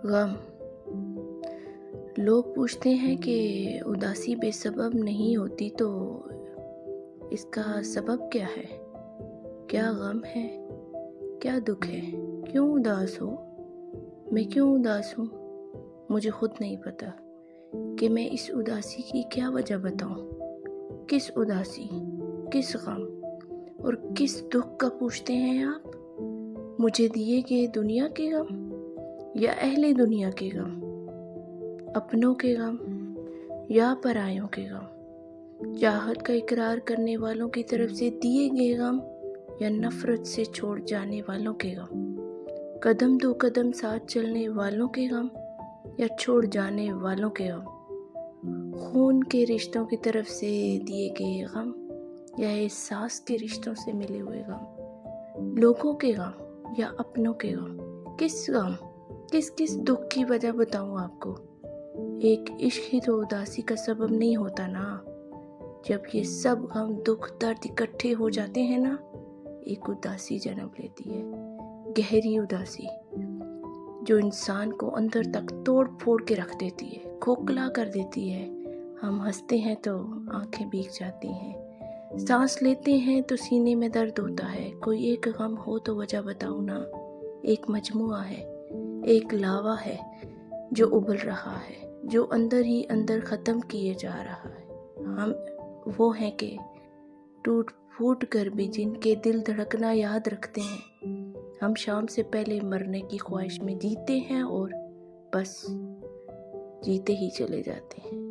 غم۔ لوگ پوچھتے ہیں کہ اداسی بے سبب نہیں ہوتی تو اس کا سبب کیا ہے؟ کیا غم ہے؟ کیا دکھ ہے؟ کیوں اداس ہو؟ میں کیوں اداس ہوں؟ مجھے خود نہیں پتا کہ میں اس اداسی کی کیا وجہ بتاؤں۔ کس اداسی، کس غم اور کس دکھ کا پوچھتے ہیں آپ؟ مجھے دیے گئے دنیا کے غم یا اہل دنیا کے غم؟ اپنوں کے غم یا پرایوں کے غم؟ چاہت کا اقرار کرنے والوں کی طرف سے دیے گئے غم یا نفرت سے چھوڑ جانے والوں کے غم؟ قدم دو قدم ساتھ چلنے والوں کے غم یا چھوڑ جانے والوں کے غم؟ خون کے رشتوں کی طرف سے دیے گئے غم یا احساس کے رشتوں سے ملے ہوئے غم؟ لوگوں کے غم یا اپنوں کے غم؟ کس غم، کس دکھ کی وجہ بتاؤں آپ کو؟ ایک عشق ہی تو اداسی کا سبب نہیں ہوتا نا۔ جب یہ سب غم دکھ درد اکٹھے ہو جاتے ہیں نا، ایک اداسی جنم لیتی ہے، گہری اداسی جو انسان کو اندر تک توڑ پھوڑ کے رکھ دیتی ہے، کھوکھلا کر دیتی ہے۔ ہم ہنستے ہیں تو آنکھیں بھیگ جاتی ہیں، سانس لیتے ہیں تو سینے میں درد ہوتا ہے۔ کوئی ایک غم ہو تو وجہ بتاؤ نا۔ ایک مجموعہ ہے، ایک لاوا ہے جو ابل رہا ہے، جو اندر ہی اندر ختم کیے جا رہا ہے۔ ہم وہ ہیں کہ ٹوٹ پھوٹ کر بھی جن کے دل دھڑکنا یاد رکھتے ہیں۔ ہم شام سے پہلے مرنے کی خواہش میں جیتے ہیں اور بس جیتے ہی چلے جاتے ہیں۔